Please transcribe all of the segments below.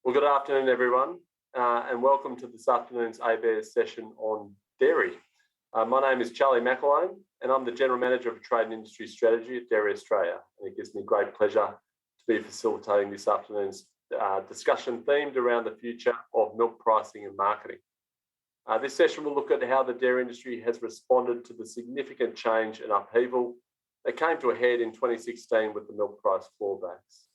Well, good afternoon, everyone, and welcome to this afternoon's ABARES session on dairy. My name is Charlie McElhone, and I'm the General Manager of Trade and Industry Strategy at Dairy Australia. And it gives me great pleasure to be facilitating this afternoon's discussion themed around the future of milk pricing and marketing. This session will look at how the dairy industry has responded to the significant change and upheaval that came to a head in 2016 with the milk price clawbacks.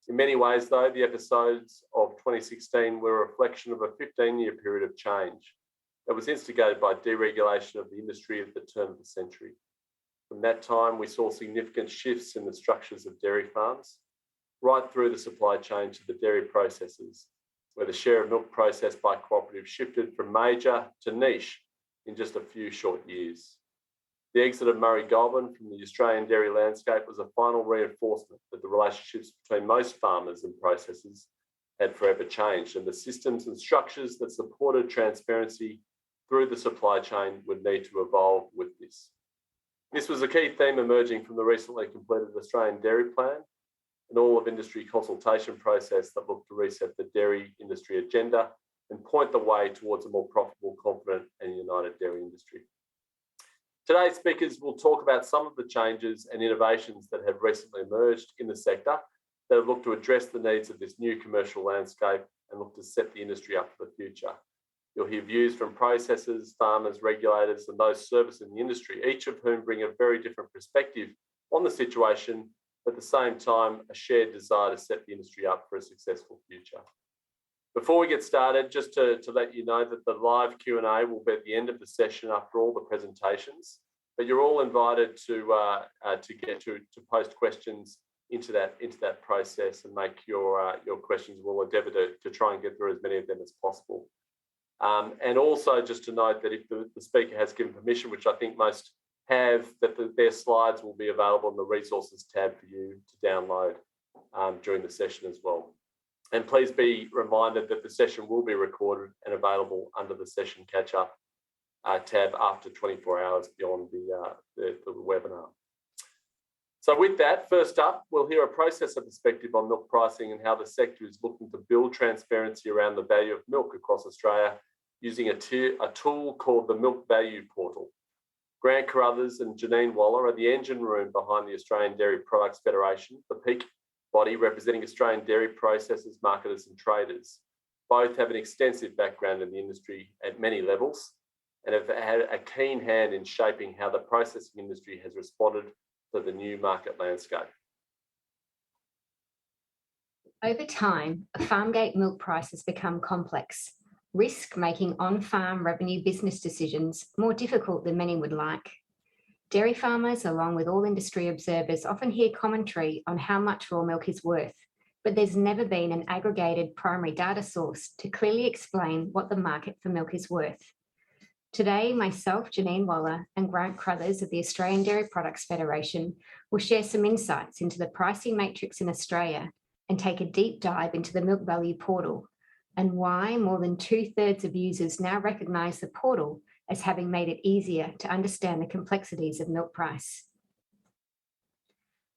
In many ways, though, the episodes of 2016 were a reflection of a 15-year period of change that was instigated by deregulation of the industry at the turn of the century. From that time, we saw significant shifts in the structures of dairy farms, right through the supply chain to the dairy processors, where the share of milk processed by cooperatives shifted from major to niche in just a few short years. The exit of Murray Goulburn from the Australian dairy landscape was a final reinforcement that the relationships between most farmers and processors had forever changed, and the systems and structures that supported transparency through the supply chain would need to evolve with this. This was a key theme emerging from the recently completed Australian Dairy Plan, an all-of-industry consultation process that looked to reset the dairy industry agenda and point the way towards a more profitable, confident and united dairy industry. Today's speakers will talk about some of the changes and innovations that have recently emerged in the sector that have looked to address the needs of this new commercial landscape and look to set the industry up for the future. You'll hear views from processors, farmers, regulators, and those servicing the industry, each of whom bring a very different perspective on the situation, but at the same time, a shared desire to set the industry up for a successful future. Before we get started, just to let you know that the live Q&A will be at the end of the session after all the presentations, but you're all invited to post questions into that process and make your questions. We'll endeavour to try and get through as many of them as possible. And also just to note that if the speaker has given permission, which I think most have, that their slides will be available in the resources tab for you to download during the session as well. And please be reminded that the session will be recorded and available under the session catch-up tab after 24 hours beyond the webinar. So with that, first up, we'll hear a processor perspective on milk pricing and how the sector is looking to build transparency around the value of milk across Australia using a tool called the Milk Value Portal. Grant Crothers and Janine are the engine room behind the Australian Dairy Products Federation, the peak body representing Australian dairy processors, marketers and traders. Both have an extensive background in the industry at many levels and have had a keen hand in shaping how the processing industry has responded to the new market landscape. Over time, farm gate milk prices become complex, risk making on-farm revenue business decisions more difficult than many would like. Dairy farmers, along with all industry observers, often hear commentary on how much raw milk is worth, but there's never been an aggregated primary data source to clearly explain what the market for milk is worth. Today, myself, Janine and Grant Crothers of the Australian Dairy Products Federation will share some insights into the pricing matrix in Australia and take a deep dive into the Milk Value Portal and why more than 2/3 of users now recognise the portal as having made it easier to understand the complexities of milk price.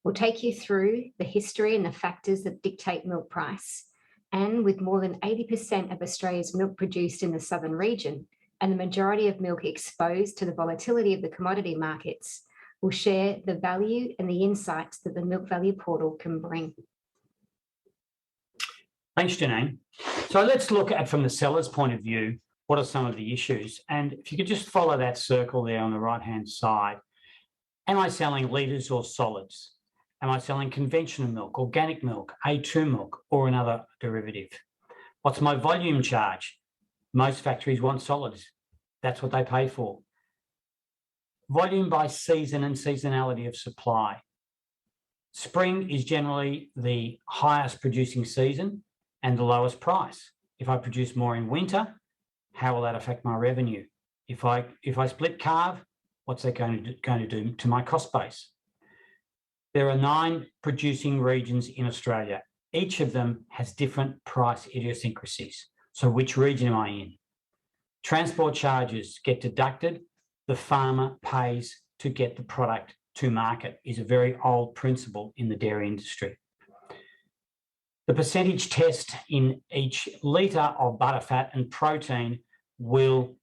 We'll take you through the history and the factors that dictate milk price. And with more than 80% of Australia's milk produced in the southern region and the majority of milk exposed to the volatility of the commodity markets, we'll share the value and the insights that the Milk Value Portal can bring. Thanks, Janine. So let's look at, from the seller's point of view, what are some of the issues? And if you could just follow that circle there on the right-hand side. Am I selling litres or solids? Am I selling conventional milk, organic milk, A2 milk, or another derivative? What's my volume charge? Most factories want solids. That's what they pay for. Volume by season and seasonality of supply. Spring is generally the highest producing season and the lowest price. If I produce more in winter, how will that affect my revenue? If I split carve, what's that going to do to my cost base? There are 9 producing regions in Australia. Each of them has different price idiosyncrasies. So which region am I in? Transport charges get deducted. The farmer pays to get the product to market is a very old principle in the dairy industry. The percentage test in each litre of butterfat and protein will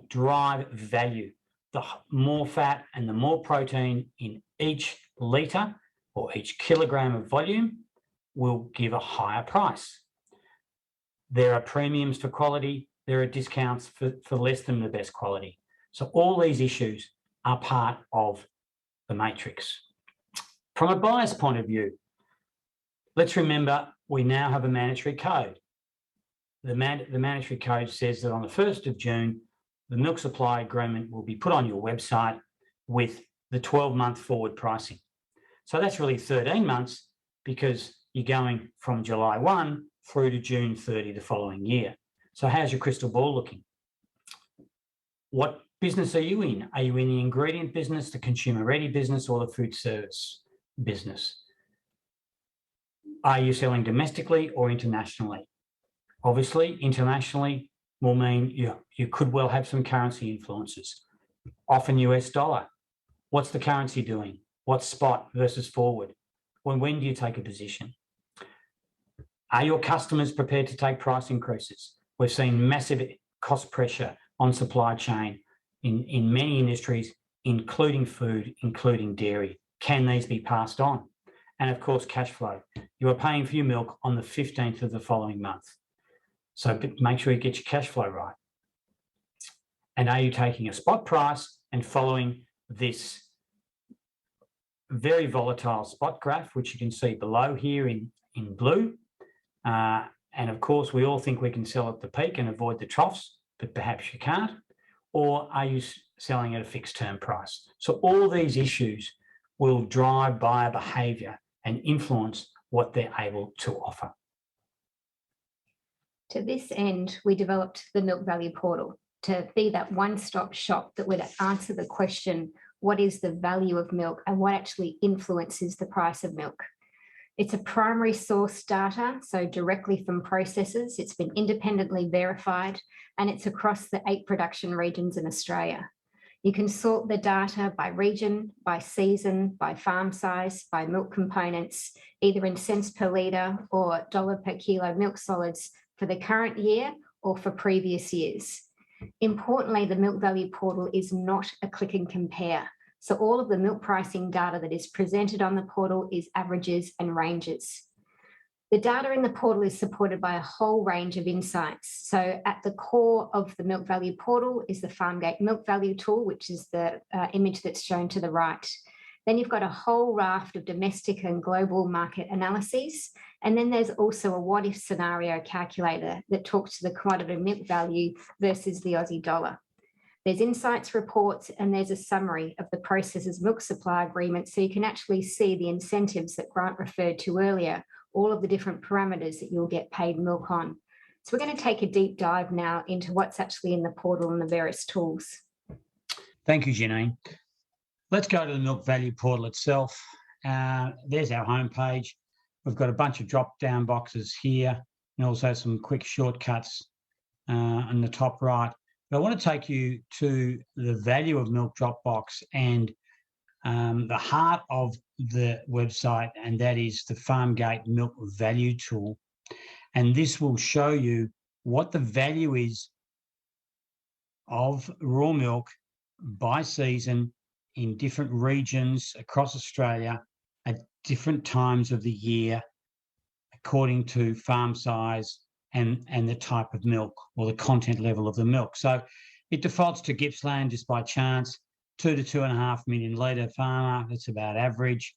drive value. The more fat and the more protein in each litre or each kilogram of volume will give a higher price. There are premiums for quality. There are discounts for less than the best quality. So all these issues are part of the matrix. From a buyer's point of view, let's remember we now have a mandatory code. The mandatory code says that on the 1st of June, the milk supply agreement will be put on your website with the 12-month forward pricing. So that's really 13 months because you're going from July 1 through to June 30 the following year. So how's your crystal ball looking? What business are you in? Are you in the ingredient business, the consumer-ready business, or the food service business? Are you selling domestically or internationally? Obviously, internationally will mean you could well have some currency influences. Often US dollar. What's the currency doing? What's spot versus forward? When do you take a position? Are your customers prepared to take price increases? We've seen massive cost pressure on supply chain in many industries, including food, including dairy. Can these be passed on? And of course, cash flow. You are paying for your milk on the 15th of the following month. So make sure you get your cash flow right. And are you taking a spot price and following this very volatile spot graph, which you can see below here in blue? And of course, we all think we can sell at the peak and avoid the troughs, but perhaps you can't. Or are you selling at a fixed term price? So all these issues will drive buyer behaviour and influence what they're able to offer. To this end, we developed the Milk Value Portal to be that one-stop shop that would answer the question, what is the value of milk and what actually influences the price of milk? It's a primary source data, so directly from processors. It's been independently verified, and it's across the 8 production regions in Australia. You can sort the data by region, by season, by farm size, by milk components, either in cents per litre or dollar per kilo milk solids for the current year or for previous years. Importantly, the Milk Value Portal is not a click and compare. So all of the milk pricing data that is presented on the portal is averages and ranges. The data in the portal is supported by a whole range of insights. So at the core of the Milk Value Portal is the Farmgate Milk Value tool, which is the image that's shown to the right. Then you've got a whole raft of domestic and global market analyses. And then there's also a what-if scenario calculator that talks to the commodity milk value versus the Aussie dollar. There's insights reports and there's a summary of the processor's milk supply agreement, so you can actually see the incentives that Grant referred to earlier, all of the different parameters that you'll get paid milk on. So we're going to take a deep dive now into what's actually in the portal and the various tools. Thank you, Janine. Let's go to the Milk Value Portal itself. There's our homepage. We've got a bunch of drop-down boxes here and also some quick shortcuts on the top right. But I want to take you to the value of milk drop box and the heart of the website, and that is the Farmgate Milk Value tool. And this will show you what the value is of raw milk by season in different regions across Australia at different times of the year, according to farm size and the type of milk or the content level of the milk. So it defaults to Gippsland just by chance, 2 to 2.5 million litre farmer, that's about average.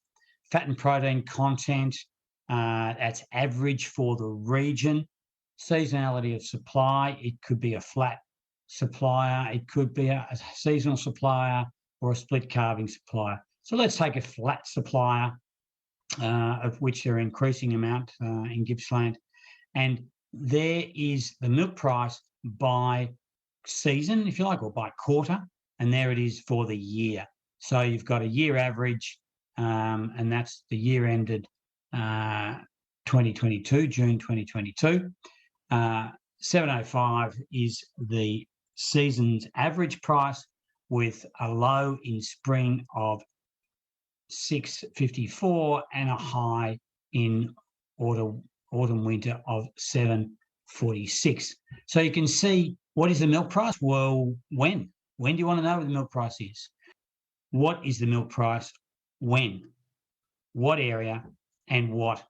Fat and protein content, that's average for the region. Seasonality of supply, it could be a flat supplier, it could be a seasonal supplier or a split calving supplier. So let's take a flat supplier, of which there are increasing amount in Gippsland. And there is the milk price by season, if you like, or by quarter, and there it is for the year. So you've got a year average, and that's the year ended 2022, June 2022. 705 is the season's average price, with a low in spring of 654 and a high in autumn winter of 7.46. So you can see, what is the milk price? Well, when? When do you want to know what the milk price is? What is the milk price? When? What area? And what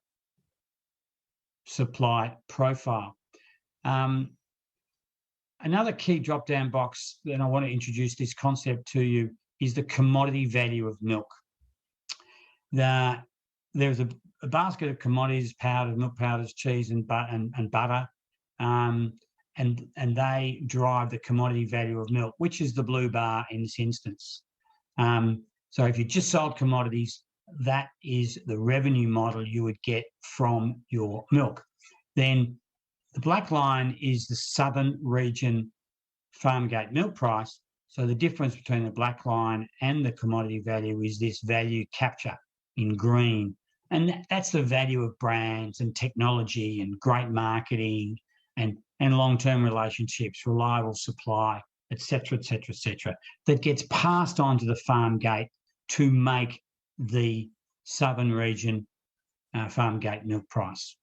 supply profile? Another key drop-down box that I want to introduce this concept to you is the commodity value of milk. There's a basket of commodities, powders, milk powders, cheese and butter, and they drive the commodity value of milk, which is the blue bar in this instance. So if you just sold commodities, that is the revenue model you would get from your milk. Then the black line is the southern region farm gate milk price. So the difference between the black line and the commodity value is this value capture in green. And that's the value of brands and technology and great marketing and long-term relationships, reliable supply, et cetera, that gets passed on to the farm gate to make the southern region farm gate milk price.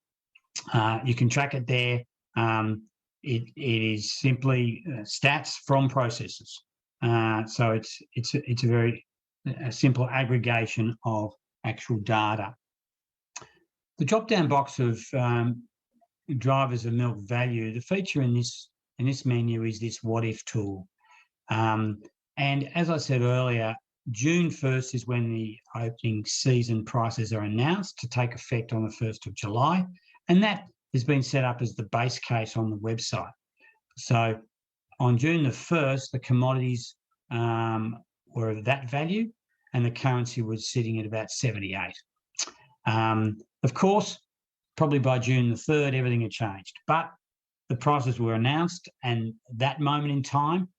You can track it there. It is simply stats from processors. So it's a very simple aggregation of actual data. The drop-down box of drivers of milk value, the feature in this menu is this what if tool. And as I said earlier, June 1st is when the opening season prices are announced to take effect on the 1st of July. And that has been set up as the base case on the website. So on June the 1st, the commodities were of that value and the currency was sitting at about 78. Of course, probably by June the 3rd, everything had changed. But the prices were announced, and that moment in time,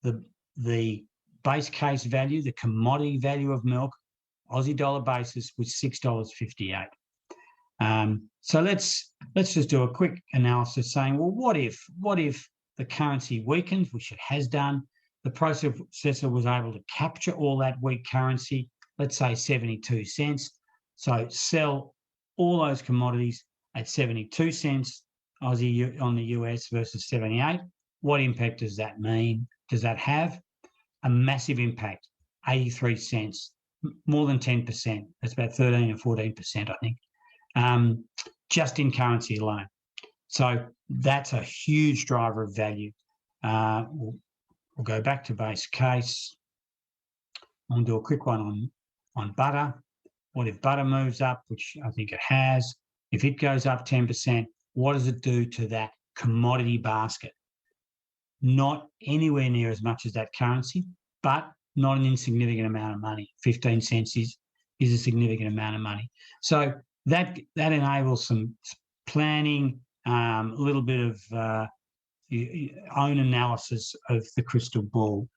the base case value, the commodity value of milk, Aussie dollar basis, was $6.58. So let's just do a quick analysis saying, well, what if the currency weakens, which it has done, the processor was able to capture all that weak currency, let's say 72 cents. So sell all those commodities at 72 cents Aussie on the US versus 78. What impact does that mean? Does that have? A massive impact, 83 cents, more than 10%. That's about 13 or 14%, I think, just in currency alone. So that's a huge driver of value. We'll go back to base case. I'll do a quick one on butter. What if butter moves up, which I think it has? If it goes up 10%, what does it do to that commodity basket? Not anywhere near as much as that currency, but not an insignificant amount of money. 15 cents is a significant amount of money. So that enables some planning, a little bit of own analysis of the crystal ball.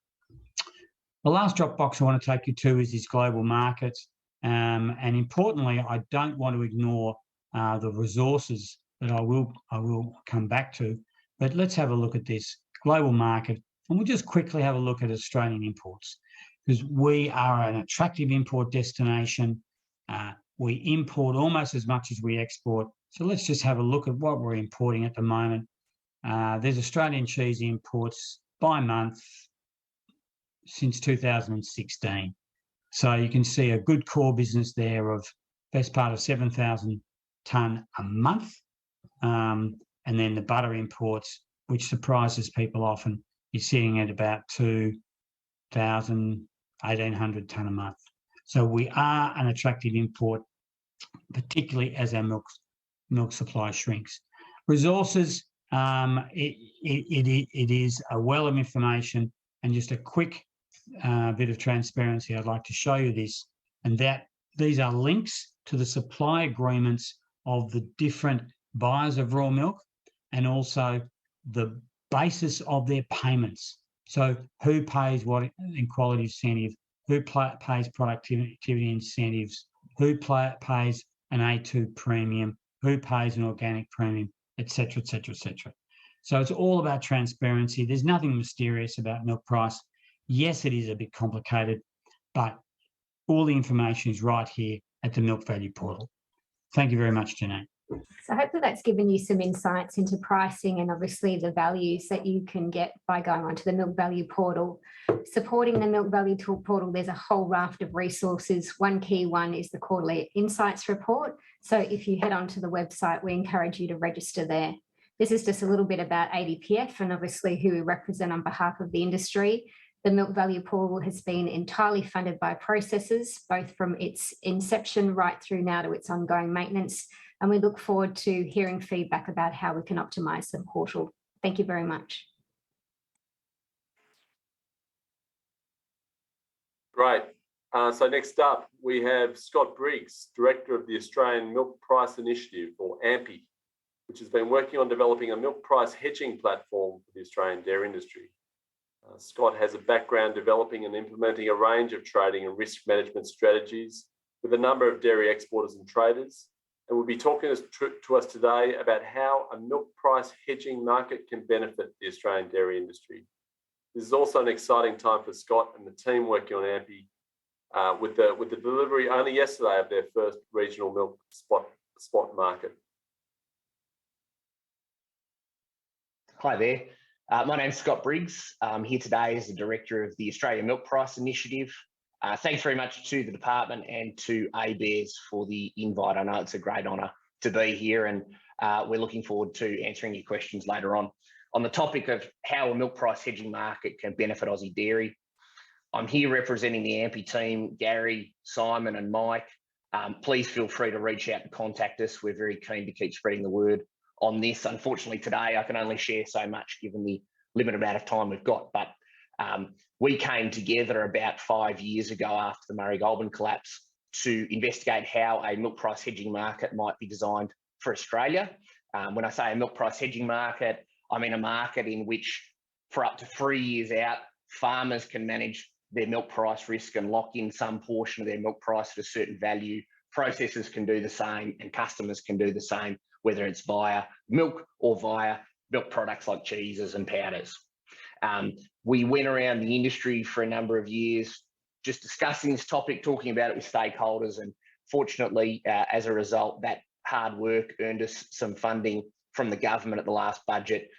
The last drop box I want to take you to is this global market. And importantly, I don't want to ignore the resources that I will come back to. But let's have a look at this global market, and we'll just quickly have a look at Australian imports, because we are an attractive import destination. We import almost as much as we export. So let's just have a look at what we're importing at the moment. There's Australian cheese imports by month since 2016. So you can see a good core business there of best part of 7,000 tonne a month. And then the butter imports, which surprises people often, is sitting at about 2,000, 1,800 tonne a month. So we are an attractive import, particularly as our milk supply shrinks. Resources, it is a well of information, and just a quick bit of transparency. I'd like to show you this, and that these are links to the supply agreements of the different buyers of raw milk, and also the basis of their payments. So who pays what in quality incentive, who pays productivity incentives, who pays an A2 premium, who pays an organic premium, et cetera, et cetera, et cetera. So it's all about transparency. There's nothing mysterious about milk price. Yes, it is a bit complicated, but all the information is right here at the Milk Value Portal. Thank you very much, Janine. So hopefully that's given you some insights into pricing and obviously the values that you can get by going onto the Milk Value Portal. Supporting the Milk Value Portal, there's a whole raft of resources. One key one is the Quarterly Insights Report. So if you head onto the website, we encourage you to register there. This is just a little bit about ADPF and obviously who we represent on behalf of the industry. The Milk Value Portal has been entirely funded by processors, both from its inception right through now to its ongoing maintenance. And we look forward to hearing feedback about how we can optimise the portal. Thank you very much. Great. So next up, we have Scott Briggs, Director of the Australian Milk Price Initiative, or AMPI, which has been working on developing a milk price hedging platform for the Australian dairy industry. Scott has a background developing and implementing a range of trading and risk management strategies with a number of dairy exporters and traders, and will be talking to us today about how a milk price hedging market can benefit the Australian dairy industry. This is also an exciting time for Scott and the team working on AMPI with the delivery only yesterday of their first regional milk spot market. Hi there. My name's Scott Briggs. I'm here today as the Director of the Australian Milk Price Initiative. Thanks very much to the department and to ABARES for the invite. I know it's a great honour to be here, and we're looking forward to answering your questions later on. On the topic of how a milk price hedging market can benefit Aussie dairy, I'm here representing the AMPI team, Gary, Simon and Mike. Please feel free to reach out and contact us. We're very keen to keep spreading the word on this. Unfortunately, today I can only share so much given the limited amount of time we've got, but we came together about 5 years ago after the Murray-Goulburn collapse to investigate how a milk price hedging market might be designed for Australia. When I say a milk price hedging market, I mean a market in which for up to 3 years out, farmers can manage their milk price risk and lock in some portion of their milk price at a certain value. Processors can do the same and customers can do the same, whether it's via milk or via milk products like cheeses and powders. We went around the industry for a number of years just discussing this topic, talking about it with stakeholders, and fortunately, as a result, that hard work earned us some funding from the government at the last budget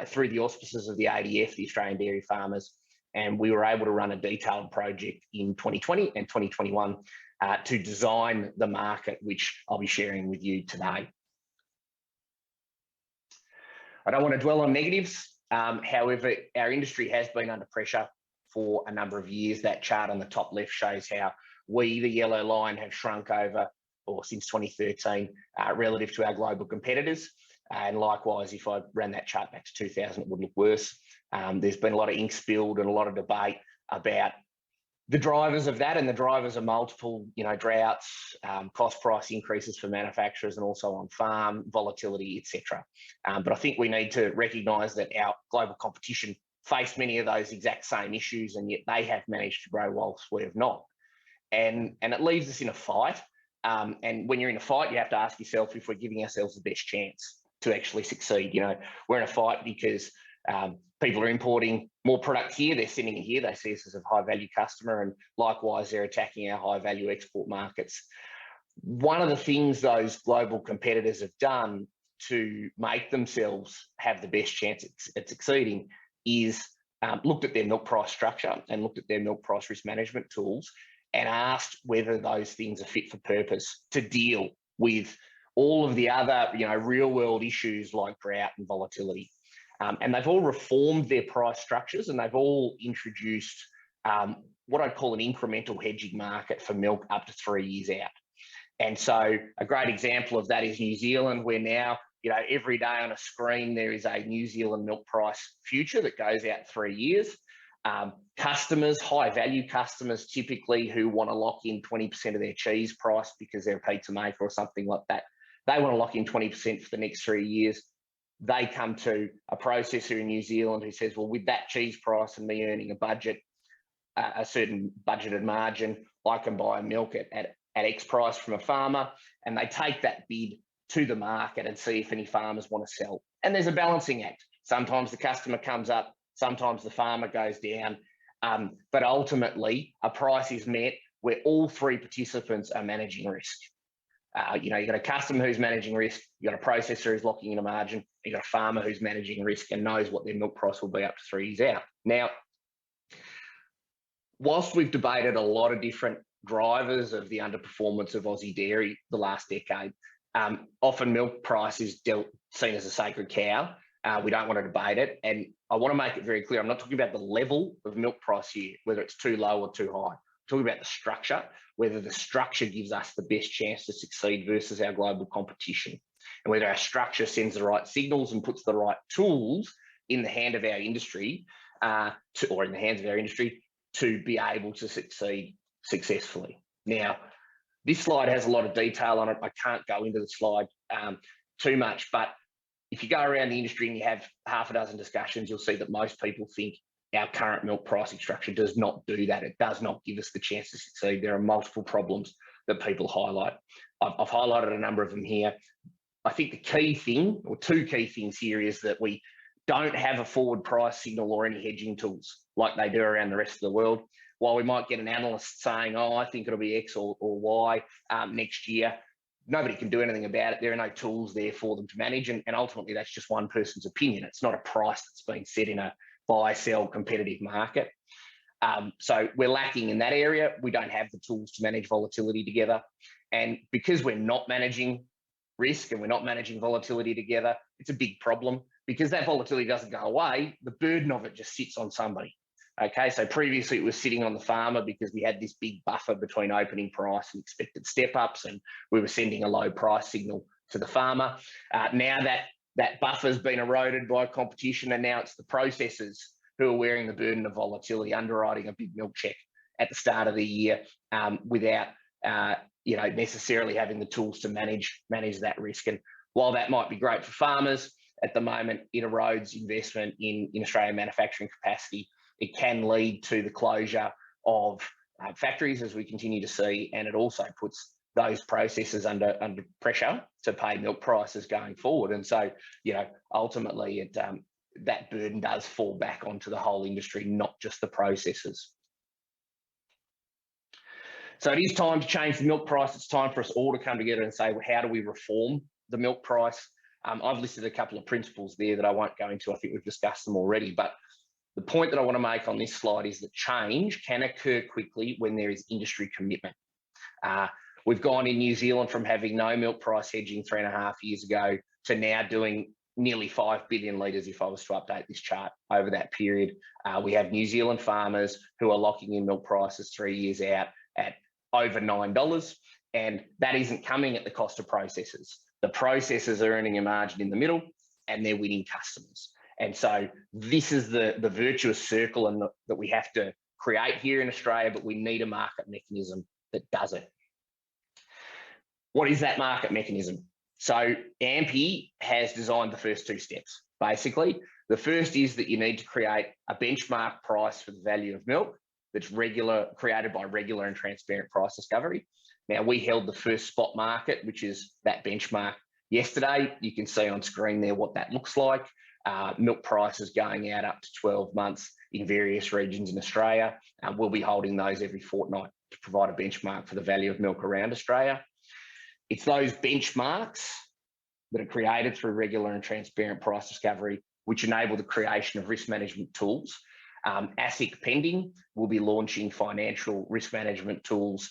through the auspices of the ADF, the Australian Dairy Farmers, and we were able to run a detailed project in 2020 and 2021 to design the market, which I'll be sharing with you today. I don't want to dwell on negatives. However, our industry has been under pressure for a number of years. That chart on the top left shows how we, the yellow line, have shrunk over or since 2013 relative to our global competitors. And likewise, if I ran that chart back to 2000, it would look worse. There's been a lot of ink spilled and a lot of debate about the drivers of that, and the drivers are multiple, droughts, cost price increases for manufacturers and also on farm, volatility, etc. But I think we need to recognise that our global competition face many of those exact same issues, and yet they have managed to grow whilst we have not. And it leaves us in a fight. And when you're in a fight, you have to ask yourself if we're giving ourselves the best chance to actually succeed. We're in a fight because people are importing more product here, they're sending it here, they see us as a high value customer, and likewise they're attacking our high value export markets. One of the things those global competitors have done to make themselves have the best chance at succeeding is looked at their milk price structure and looked at their milk price risk management tools and asked whether those things are fit for purpose to deal with all of the other real world issues like drought and volatility. And they've all reformed their price structures, and they've all introduced what I'd call an incremental hedging market for milk up to 3 years out. And so a great example of that is New Zealand, where now, every day on a screen, there is a New Zealand milk price future that goes out 3 years. Customers, high value customers, typically who want to lock in 20% of their cheese price because they're a pizza maker or something like that, they want to lock in 20% for the next 3 years. They come to a processor in New Zealand who says, well, with that cheese price and me earning a certain budgeted margin, I can buy milk at X price from a farmer, and they take that bid to the market and see if any farmers want to sell. And there's a balancing act. Sometimes the customer comes up, sometimes the farmer goes down, but ultimately a price is met where all three participants are managing risk. You've got a customer who's managing risk, you've got a processor who's locking in a margin, you've got a farmer who's managing risk and knows what their milk price will be up to 3 years out. Now, whilst we've debated a lot of different drivers of the underperformance of Aussie dairy the last decade, often milk price is seen as a sacred cow. We don't want to debate it. And I want to make it very clear, I'm not talking about the level of milk price here, whether it's too low or too high. I'm talking about the structure, whether the structure gives us the best chance to succeed versus our global competition, and whether our structure sends the right signals and puts the right tools in the hand of our industry, or in the hands of our industry, to be able to succeed successfully. Now, this slide has a lot of detail on it. I can't go into the slide too much, but if you go around the industry and you have half a dozen discussions, you'll see that most people think our current milk pricing structure does not do that. It does not give us the chance to succeed. There are multiple problems that people highlight. I've highlighted a number of them here. I think the key thing, or two key things here, is that we don't have a forward price signal or any hedging tools like they do around the rest of the world. While we might get an analyst saying, oh, I think it'll be X or Y next year, nobody can do anything about it. There are no tools there for them to manage. And ultimately, that's just one person's opinion. It's not a price that's been set in a buy, sell, competitive market. So we're lacking in that area. We don't have the tools to manage volatility together. And because we're not managing risk and we're not managing volatility together, it's a big problem. Because that volatility doesn't go away, the burden of it just sits on somebody. Okay, so previously it was sitting on the farmer because we had this big buffer between opening price and expected step-ups, and we were sending a low price signal to the farmer. Now that buffer's been eroded by competition, and now it's the processors who are wearing the burden of volatility, underwriting a big milk check at the start of the year without necessarily having the tools to manage that risk. And while that might be great for farmers, at the moment it erodes investment in Australian manufacturing capacity. It can lead to the closure of factories, as we continue to see, and it also puts those processors under pressure to pay milk prices going forward. And so, ultimately, that burden does fall back onto the whole industry, not just the processors. So it is time to change the milk price. It's time for us all to come together and say, well, how do we reform the milk price? I've listed a couple of principles there that I won't go into. I think we've discussed them already, but the point that I want to make on this slide is that change can occur quickly when there is industry commitment. We've gone in New Zealand from having no milk price hedging 3.5 years ago to now doing nearly 5 billion litres, if I was to update this chart over that period. We have New Zealand farmers who are locking in milk prices 3 years out at over $9, and that isn't coming at the cost of processors. The processors are earning a margin in the middle and they're winning customers. And so this is the virtuous circle that we have to create here in Australia, but we need a market mechanism that does it. What is that market mechanism? So AMPI has designed the first two steps. Basically, the first is that you need to create a benchmark price for the value of milk that's created by regular and transparent price discovery. Now, we held the first spot market, which is that benchmark, yesterday. You can see on screen there what that looks like. Milk prices going out up to 12 months in various regions in Australia. We'll be holding those every fortnight to provide a benchmark for the value of milk around Australia. It's those benchmarks that are created through regular and transparent price discovery which enable the creation of risk management tools. ASIC pending will be launching financial risk management tools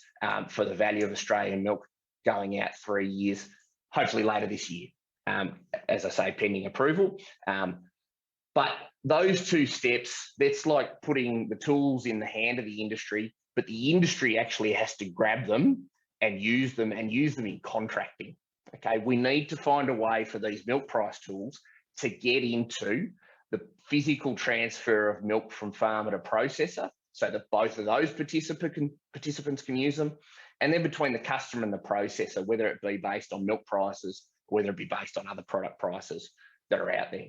for the value of Australian milk going out 3 years, hopefully later this year. As I say, pending approval. But those two steps, that's like putting the tools in the hand of the industry, but the industry actually has to grab them and use them in contracting. Okay, we need to find a way for these milk price tools to get into the physical transfer of milk from farmer to processor, so that both of those participants can use them, and then between the customer and the processor, whether it be based on milk prices, whether it be based on other product prices that are out there.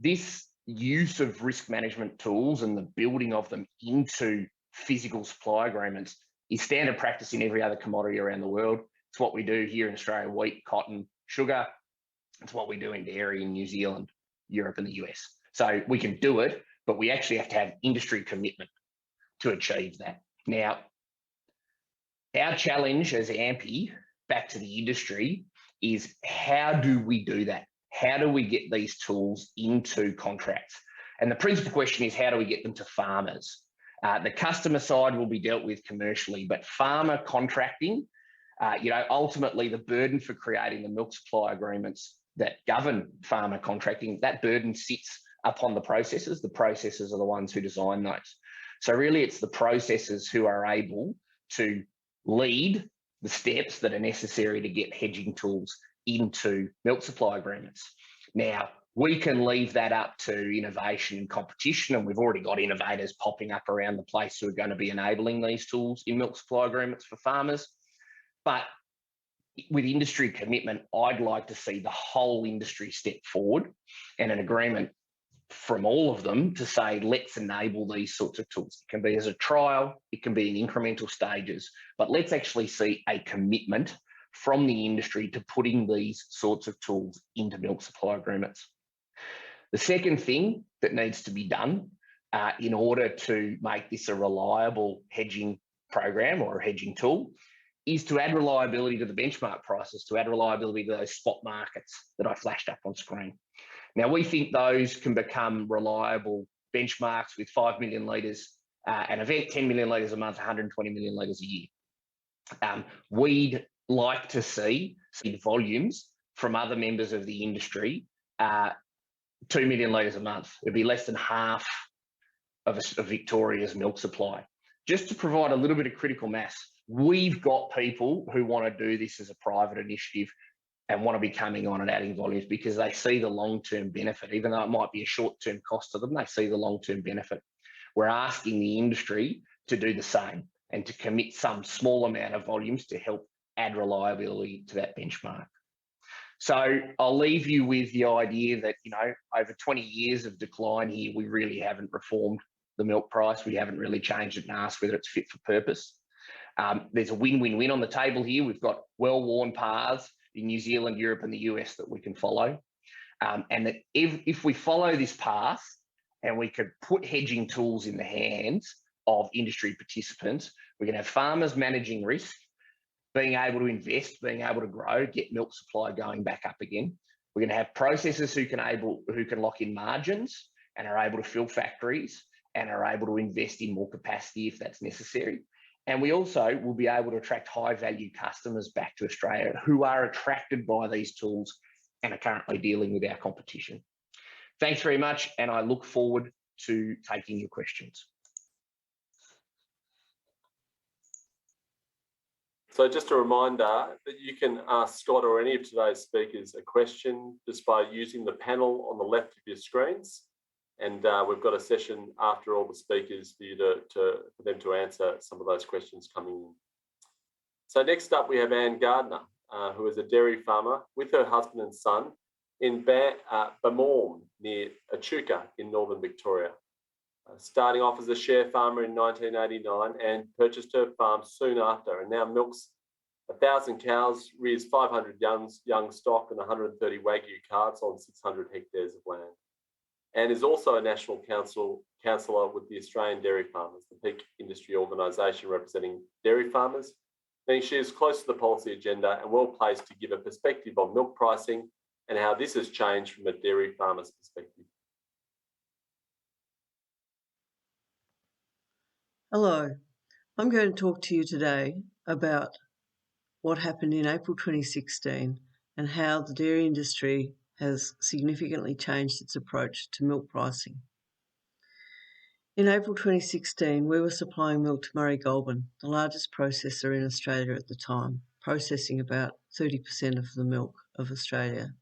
This use of risk management tools and the building of them into physical supply agreements is standard practice in every other commodity around the world. It's what we do here in Australia: wheat, cotton, sugar. It's what we do in dairy in New Zealand, Europe and the US. So we can do it, but we actually have to have industry commitment to achieve that. Now, our challenge as AMPI back to the industry is how do we do that? How do we get these tools into contracts? And the principal question is, how do we get them to farmers? The customer side will be dealt with commercially, but farmer contracting, ultimately the burden for creating the milk supply agreements that govern farmer contracting, that burden sits upon the processors. The processors are the ones who design those. So really it's the processors who are able to lead the steps that are necessary to get hedging tools into milk supply agreements. Now, we can leave that up to innovation and competition, and we've already got innovators popping up around the place who are going to be enabling these tools in milk supply agreements for farmers. But with industry commitment, I'd like to see the whole industry step forward and an agreement from all of them to say, let's enable these sorts of tools. It can be as a trial, it can be in incremental stages, but let's actually see a commitment from the industry to putting these sorts of tools into milk supply agreements. The second thing that needs to be done in order to make this a reliable hedging program or a hedging tool is to add reliability to the benchmark prices, to add reliability to those spot markets that I flashed up on screen. Now, we think those can become reliable benchmarks with 5 million litres an event, 10 million litres a month, 120 million litres a year. We'd like to see volumes from other members of the industry, 2 million litres a month. It'd be less than half of Victoria's milk supply. Just to provide a little bit of critical mass, we've got people who want to do this as a private initiative and want to be coming on and adding volumes because they see the long-term benefit. Even though it might be a short-term cost to them, they see the long-term benefit. We're asking the industry to do the same and to commit some small amount of volumes to help add reliability to that benchmark. So I'll leave you with the idea that, over 20 years of decline here, we really haven't reformed the milk price. We haven't really changed it and asked whether it's fit for purpose. There's a win-win-win on the table here. We've got well-worn paths in New Zealand, Europe, and the US that we can follow. And that if we follow this path and we could put hedging tools in the hands of industry participants, we can have farmers managing risk, being able to invest, being able to grow, get milk supply going back up again. We're going to have processors who can lock in margins and are able to fill factories and are able to invest in more capacity if that's necessary. And we also will be able to attract high-value customers back to Australia who are attracted by these tools and are currently dealing with our competition. Thanks very much, and I look forward to taking your questions. So just a reminder that you can ask Scott or any of today's speakers a question just by using the panel on the left of your screens. And we've got a session after all the speakers for you for them to answer some of those questions coming in. So next up, we have Anne Gardiner, who is a dairy farmer with her husband and son in Bamorn near Echuca in northern Victoria. Starting off as a share farmer in 1989 and purchased her farm soon after, and now milks 1,000 cows, rears 500 young stock and 130 Wagyu calves on 600 hectares of land, and is also a national councillor with the Australian Dairy Farmers, the peak industry organisation representing dairy farmers, meaning she is close to the policy agenda and well placed to give a perspective on milk pricing and how this has changed from a dairy farmer's perspective. Hello, I'm going to talk to you today about what happened in April 2016 and how the dairy industry has significantly changed its approach to milk pricing. In April 2016, we were supplying milk to Murray Goulburn, the largest processor in Australia at the time, processing about 30% of the milk of Australia.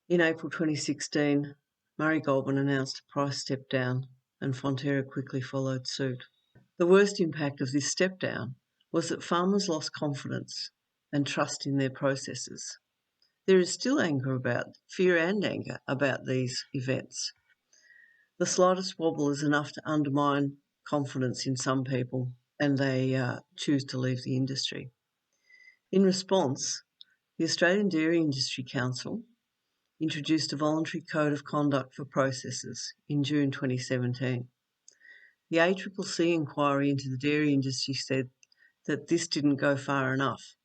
In April 2016, Murray Goulburn announced a price step down and Fonterra quickly followed suit. The worst impact of this step down was that farmers lost confidence and trust in their processors. There is still fear and anger about these events. The slightest wobble is enough to undermine confidence in some people and they choose to leave the industry. In response, the Australian Dairy Industry Council introduced a voluntary code of conduct for processors in June 2017. The ACCC inquiry into the dairy industry said that this didn't go far enough.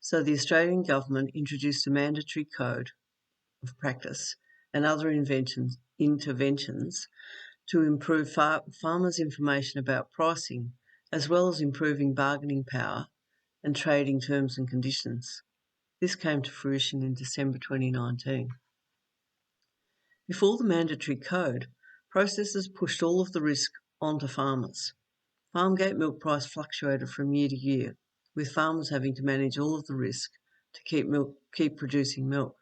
So the Australian government introduced a mandatory code of practice and other interventions to improve farmers' information about pricing, as well as improving bargaining power and trading terms and conditions. This came to fruition in December 2019. Before the mandatory code, processors pushed all of the risk onto farmers. Farmgate milk price fluctuated from year to year, with farmers having to manage all of the risk to keep producing milk.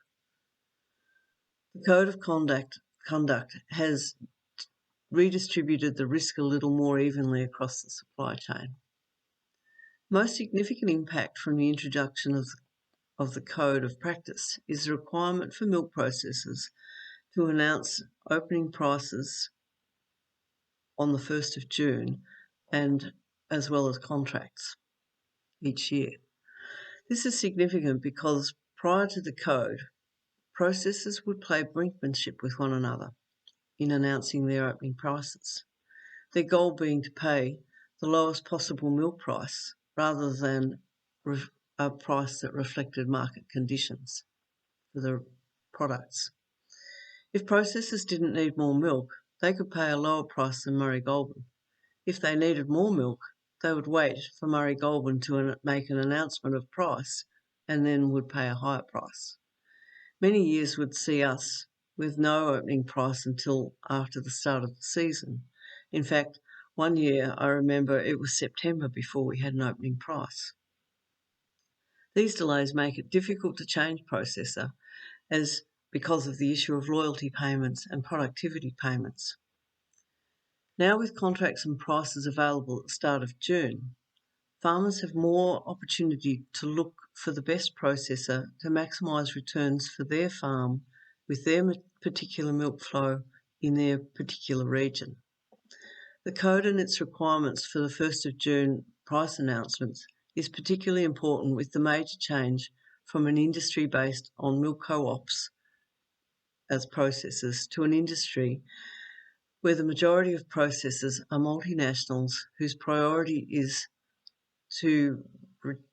The Code of Conduct has redistributed the risk a little more evenly across the supply chain. Most significant impact from the introduction of the Code of Practice is the requirement for milk processors to announce opening prices on the 1st of June and as well as contracts each year. This is significant because prior to the code, processors would play brinkmanship with one another in announcing their opening prices, their goal being to pay the lowest possible milk price rather than a price that reflected market conditions for the products. If processors didn't need more milk, they could pay a lower price than Murray Goulburn. If they needed more milk, they would wait for Murray Goulburn to make an announcement of price and then would pay a higher price. Many years would see us with no opening price until after the start of the season. In fact, one year I remember it was September before we had an opening price. These delays make it difficult to change processor because of the issue of loyalty payments and productivity payments. Now with contracts and prices available at the start of June, farmers have more opportunity to look for the best processor to maximise returns for their farm with their particular milk flow in their particular region. The code and its requirements for the 1st of June price announcements is particularly important with the major change from an industry based on milk co-ops as processors to an industry where the majority of processors are multinationals whose priority is to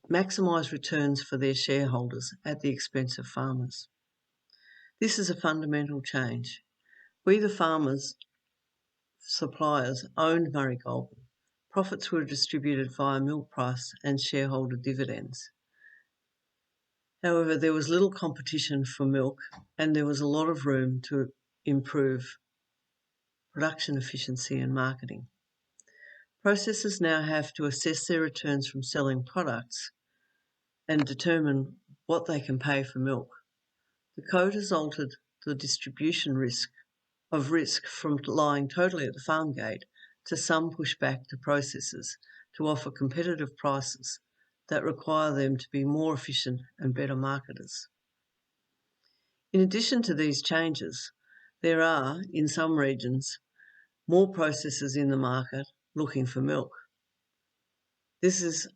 maximise returns for their shareholders at the expense of farmers. This is a fundamental change. We, the farmers, suppliers, owned Murray Goulburn. Profits were distributed via milk price and shareholder dividends. However, there was little competition for milk and there was a lot of room to improve production efficiency and marketing. Processors now have to assess their returns from selling products and determine what they can pay for milk. The code has altered the distribution risk from lying totally at the farm gate to some pushback to processors to offer competitive prices that require them to be more efficient and better marketers. In addition to these changes, there are, in some regions, more processors in the market looking for milk. This is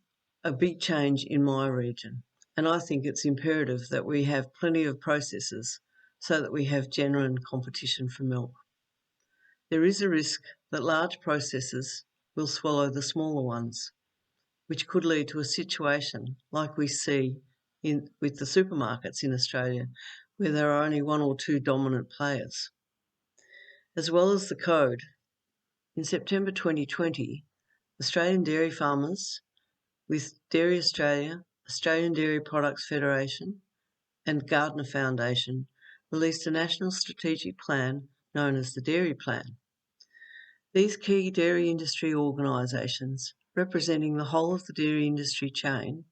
a big change in my region, and I think it's imperative that we have plenty of processors so that we have genuine competition for milk. There is a risk that large processors will swallow the smaller ones, which could lead to a situation like we see with the supermarkets in Australia, where there are only one or two dominant players. As well as the code, in September 2020, Australian dairy farmers with Dairy Australia, Australian Dairy Products Federation and Gardiner Foundation released a national strategic plan known as the Dairy Plan. These key dairy industry organisations, representing the whole of the dairy industry chain,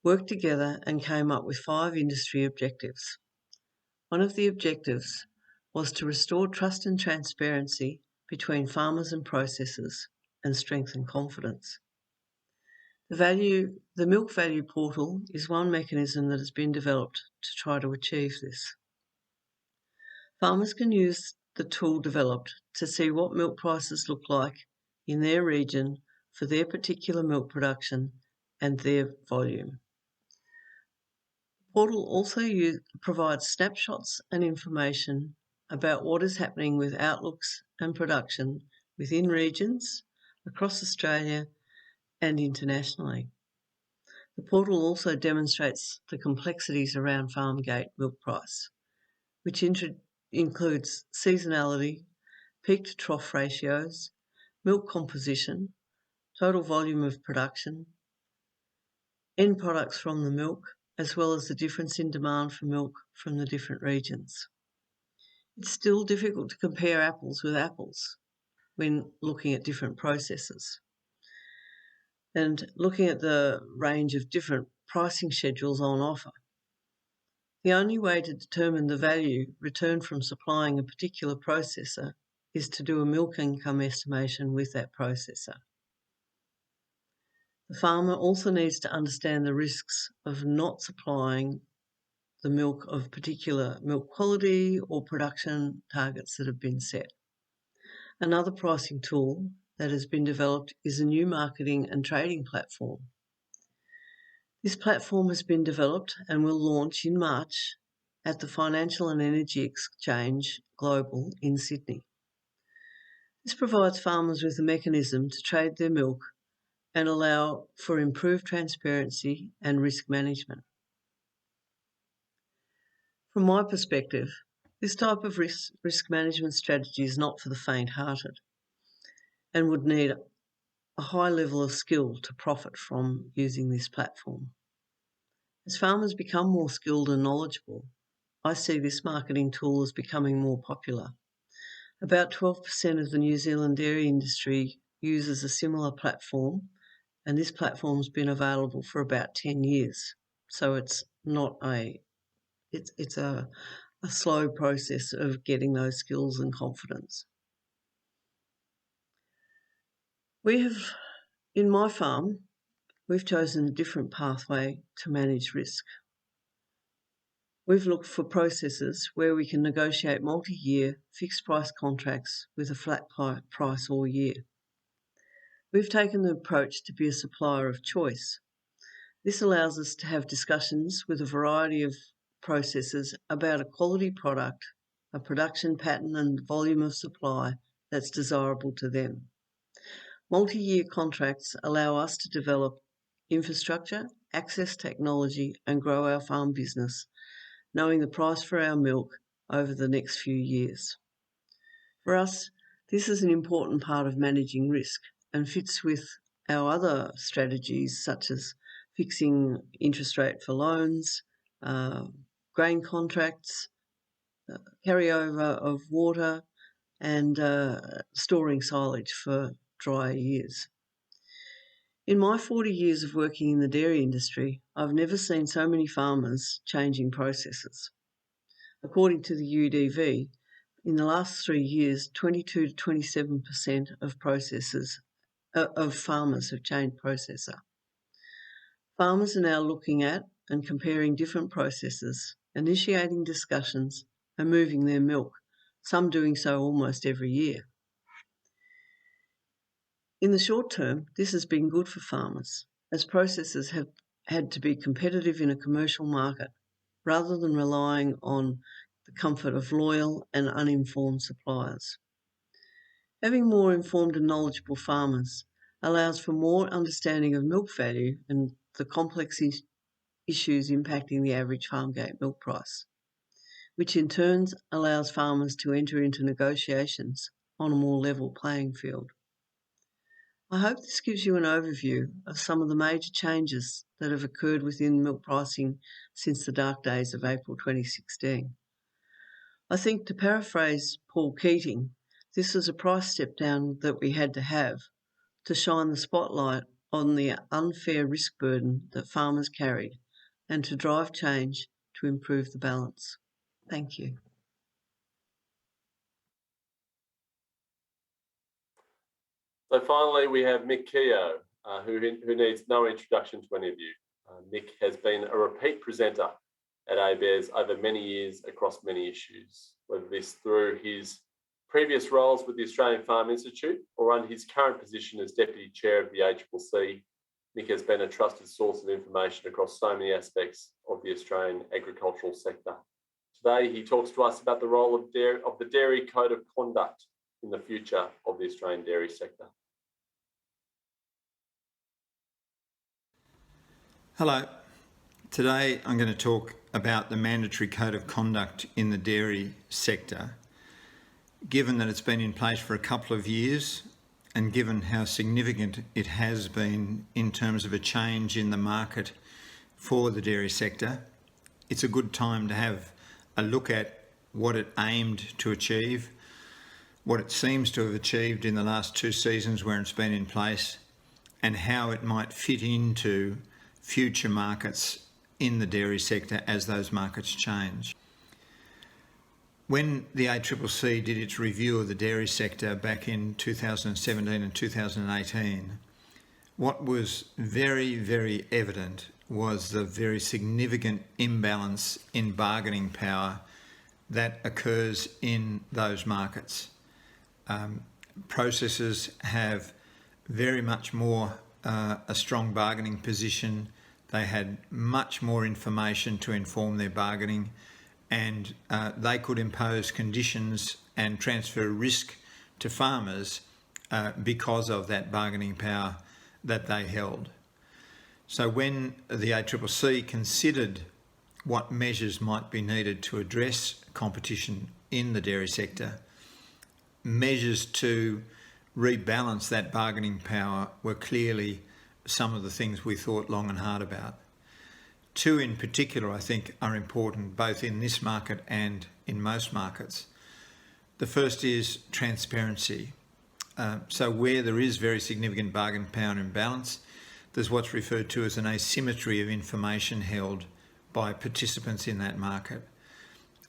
worked together and came up with 5 industry objectives. One of the objectives was to restore trust and transparency between farmers and processors and strengthen confidence. The Milk Value Portal is one mechanism that has been developed to try to achieve this. Farmers can use the tool developed to see what milk prices look like in their region for their particular milk production and their volume. The portal also provides snapshots and information about what is happening with outlooks and production within regions, across Australia and internationally. The portal also demonstrates the complexities around farm gate milk price, which includes seasonality, peak to trough ratios, milk composition, total volume of production, end products from the milk, as well as the difference in demand for milk from the different regions. It's still difficult to compare apples with apples when looking at different processes. And looking at the range of different pricing schedules on offer, the only way to determine the value returned from supplying a particular processor is to do a milk income estimation with that processor. The farmer also needs to understand the risks of not supplying the milk of particular milk quality or production targets that have been set. Another pricing tool that has been developed is a new marketing and trading platform. This platform has been developed and will launch in March at the Financial and Energy Exchange Global in Sydney. This provides farmers with a mechanism to trade their milk and allow for improved transparency and risk management. From my perspective, this type of risk management strategy is not for the faint-hearted and would need a high level of skill to profit from using this platform. As farmers become more skilled and knowledgeable, I see this marketing tool as becoming more popular. About 12% of the New Zealand dairy industry uses a similar platform, and this platform's been available for about 10 years. So it's not it's a slow process of getting those skills and confidence. In my farm, we've chosen a different pathway to manage risk. We've looked for processes where we can negotiate multi-year fixed price contracts with a flat price all year. We've taken the approach to be a supplier of choice. This allows us to have discussions with a variety of processors about a quality product, a production pattern and volume of supply that's desirable to them. Multi-year contracts allow us to develop infrastructure, access technology and grow our farm business, knowing the price for our milk over the next few years. For us, this is an important part of managing risk and fits with our other strategies such as fixing interest rate for loans, grain contracts, carryover of water and storing silage for dry years. In my 40 years of working in the dairy industry, I've never seen so many farmers changing processes. According to the UDV, in the last 3 years, 22 to 27% of farmers have changed processor. Farmers are now looking at and comparing different processes, initiating discussions and moving their milk, some doing so almost every year. In the short term, this has been good for farmers, as processors have had to be competitive in a commercial market, rather than relying on the comfort of loyal and uninformed suppliers. Having more informed and knowledgeable farmers allows for more understanding of milk value and the complex issues impacting the average farm gate milk price, which in turn allows farmers to enter into negotiations on a more level playing field. I hope this gives you an overview of some of the major changes that have occurred within milk pricing since the dark days of April 2016. I think, to paraphrase Paul Keating, this was a price step down that we had to have to shine the spotlight on the unfair risk burden that farmers carried and to drive change to improve the balance. Thank you. So finally, we have Mick Keogh, who needs no introduction to any of you. Mick has been a repeat presenter at ABARES over many years across many issues, whether this through his previous roles with the Australian Farm Institute or under his current position as Deputy Chair of the ACCC. Mick has been a trusted source of information across so many aspects of the Australian agricultural sector. Today, he talks to us about the role of the Dairy Code of Conduct in the future of the Australian dairy sector. Hello. Today I'm going to talk about the mandatory code of conduct in the dairy sector. Given that it's been in place for a couple of years and given how significant it has been in terms of a change in the market for the dairy sector, it's a good time to have a look at what it aimed to achieve, what it seems to have achieved in the last 2 seasons where it's been in place, and how it might fit into future markets in the dairy sector as those markets change. When the ACCC did its review of the dairy sector back in 2017 and 2018, what was very, very evident was the very significant imbalance in bargaining power that occurs in those markets. Processors have very much more a strong bargaining position. They had much more information to inform their bargaining, and they could impose conditions and transfer risk to farmers because of that bargaining power that they held. So when the ACCC considered what measures might be needed to address competition in the dairy sector, measures to rebalance that bargaining power were clearly some of the things we thought long and hard about. 2 in particular, I think, are important both in this market and in most markets. The first is transparency. So where there is very significant bargaining power imbalance, there's what's referred to as an asymmetry of information held by participants in that market.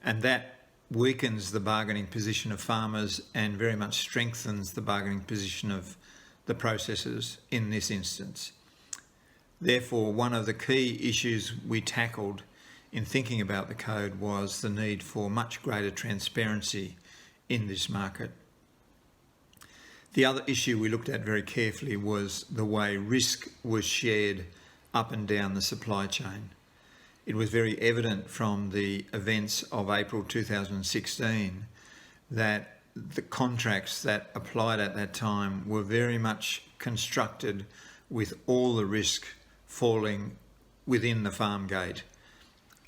And that weakens the bargaining position of farmers and very much strengthens the bargaining position of the processors in this instance. Therefore, one of the key issues we tackled in thinking about the code was the need for much greater transparency in this market. The other issue we looked at very carefully was the way risk was shared up and down the supply chain. It was very evident from the events of April 2016 that the contracts that applied at that time were very much constructed with all the risk falling within the farm gate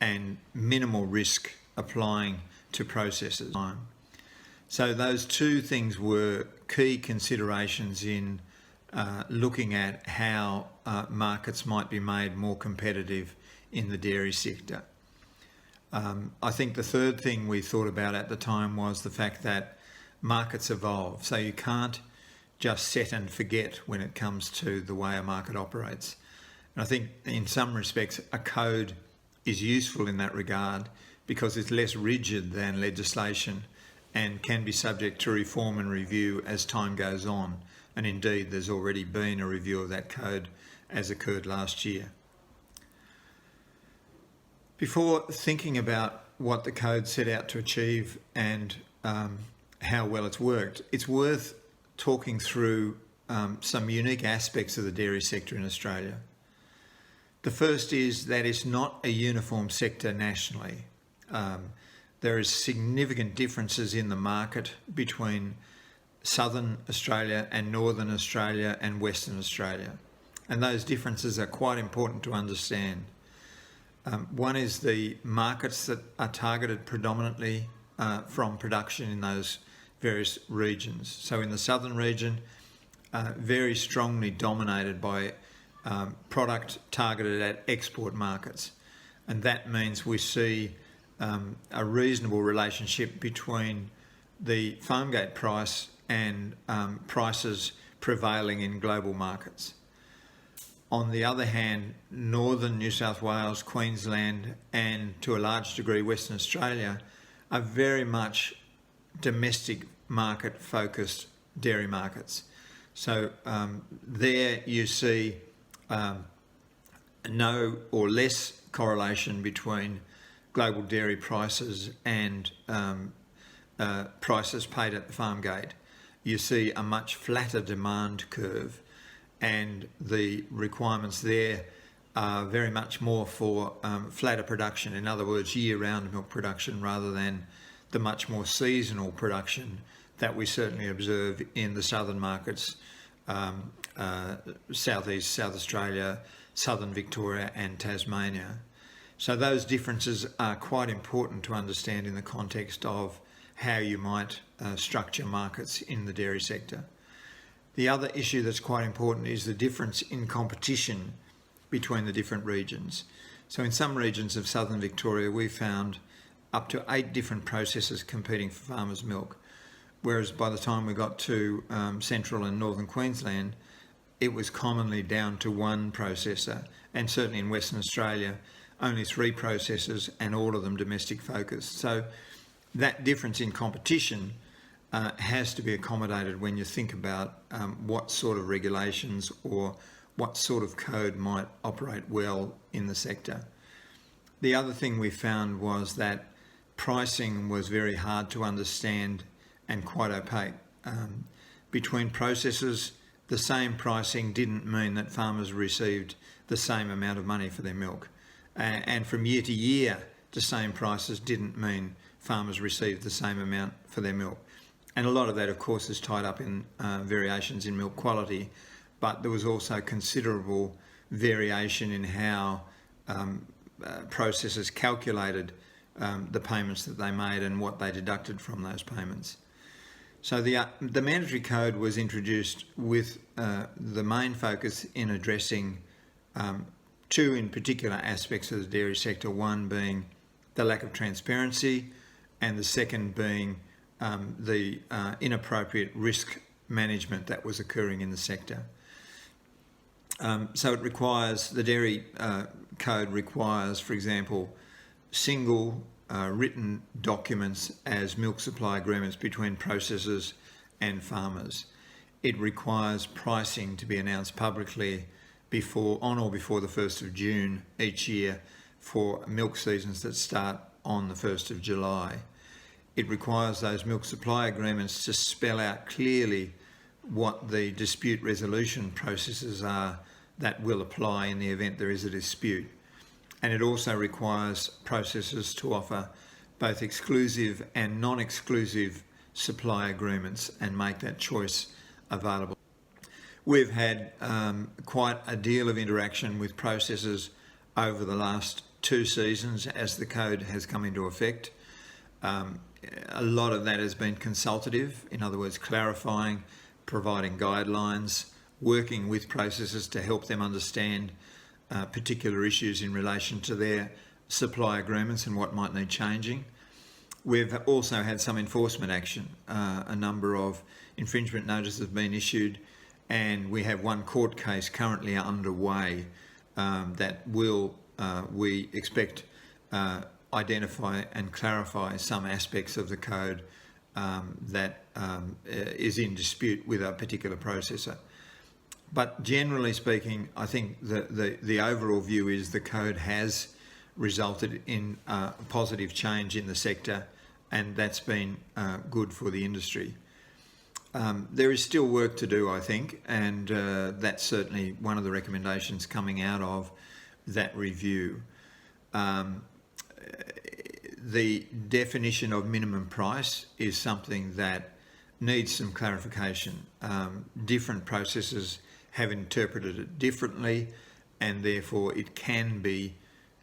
and minimal risk applying to processors. So those 2 things were key considerations in looking at how markets might be made more competitive in the dairy sector. I think the third thing we thought about at the time was the fact that markets evolve. So you can't just set and forget when it comes to the way a market operates. And I think in some respects a code is useful in that regard because it's less rigid than legislation and can be subject to reform and review as time goes on. And indeed, there's already been a review of that code as occurred last year. Before thinking about what the code set out to achieve and how well it's worked, it's worth talking through some unique aspects of the dairy sector in Australia. The first is that it's not a uniform sector nationally. There is significant differences in the market between Southern Australia and Northern Australia and Western Australia. And those differences are quite important to understand. One is the markets that are targeted predominantly from production in those various regions. So in the southern region, very strongly dominated by product targeted at export markets. And that means we see a reasonable relationship between the farmgate price and prices prevailing in global markets. On the other hand, northern New South Wales, Queensland and to a large degree Western Australia are very much domestic market focused dairy markets. So there you see no or less correlation between global dairy prices and prices paid at the farm gate. You see a much flatter demand curve, and the requirements there are very much more for flatter production, in other words, year-round milk production rather than the much more seasonal production that we certainly observe in the southern markets, Southeast, South Australia, southern Victoria and Tasmania. So those differences are quite important to understand in the context of how you might structure markets in the dairy sector. The other issue that's quite important is the difference in competition between the different regions. So in some regions of southern Victoria, we found up to 8 different processors competing for farmers' milk, whereas by the time we got to central and northern Queensland, it was commonly down to 1 processor, and certainly in Western Australia, only 3 processors and all of them domestic focused. So that difference in competition has to be accommodated when you think about what sort of regulations or what sort of code might operate well in the sector. The other thing we found was that pricing was very hard to understand and quite opaque. Between processors, the same pricing didn't mean that farmers received the same amount of money for their milk. And from year to year, the same prices didn't mean farmers received the same amount for their milk. And a lot of that, of course, is tied up in variations in milk quality, but there was also considerable variation in how processors calculated the payments that they made and what they deducted from those payments. So the mandatory code was introduced with the main focus in addressing 2 in particular aspects of the dairy sector, one being the lack of transparency and the second being the inappropriate risk management that was occurring in the sector. So it requires, the dairy code requires, for example, single written documents as milk supply agreements between processors and farmers. It requires pricing to be announced publicly on or before the 1st of June each year for milk seasons that start on the 1st of July. It requires those milk supply agreements to spell out clearly what the dispute resolution processes are that will apply in the event there is a dispute. And it also requires processors to offer both exclusive and non-exclusive supply agreements and make that choice available. We've had quite a deal of interaction with processors over the last 2 seasons as the code has come into effect. A lot of that has been consultative, in other words, clarifying, providing guidelines, working with processors to help them understand particular issues in relation to their supply agreements and what might need changing. We've also had some enforcement action. A number of infringement notices have been issued, and we have 1 court case currently underway that will, we expect, identify and clarify some aspects of the code that is in dispute with a particular processor. But generally speaking, I think the overall view is the code has resulted in positive change in the sector, and that's been good for the industry. There is still work to do, I think, and that's certainly one of the recommendations coming out of that review. The definition of minimum price is something that needs some clarification. Different processors have interpreted it differently, and therefore it can be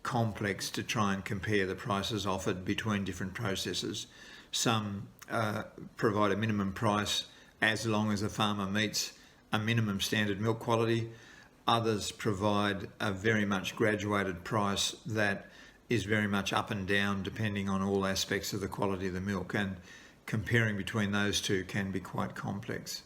complex to try and compare the prices offered between different processors. Some provide a minimum price as long as a farmer meets a minimum standard milk quality. Others provide a very much graduated price that is very much up and down depending on all aspects of the quality of the milk, and comparing between those 2 can be quite complex.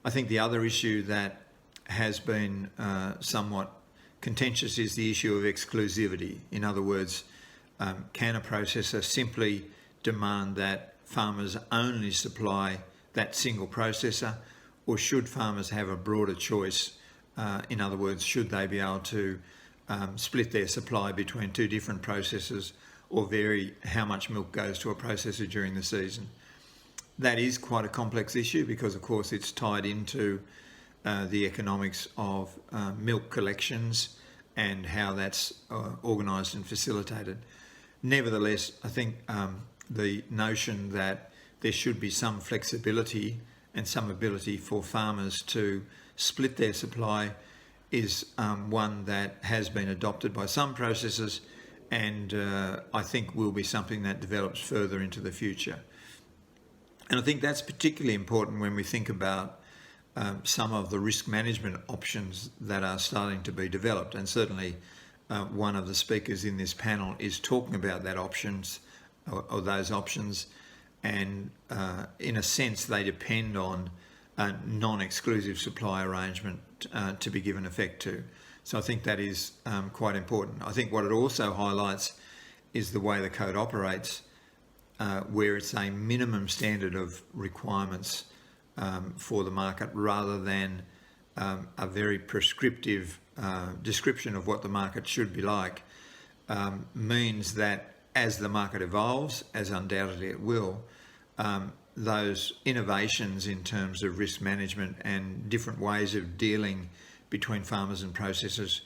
I think the other issue that has been somewhat contentious is the issue of exclusivity. In other words, can a processor simply demand that farmers only supply that single processor, or should farmers have a broader choice? In other words, should they be able to split their supply between 2 different processors, or vary how much milk goes to a processor during the season? That is quite a complex issue because, of course, it's tied into the economics of milk collections and how that's organised and facilitated. Nevertheless, I think the notion that there should be some flexibility and some ability for farmers to split their supply is one that has been adopted by some processors, and I think will be something that develops further into the future. And I think that's particularly important when we think about some of the risk management options that are starting to be developed. And certainly one of the speakers in this panel is talking about that options or those options. And in a sense, they depend on a non-exclusive supply arrangement to be given effect to. So I think that is quite important. I think what it also highlights is the way the code operates, where it's a minimum standard of requirements for the market rather than a very prescriptive description of what the market should be like, means that as the market evolves, as undoubtedly it will, those innovations in terms of risk management and different ways of dealing between farmers and processors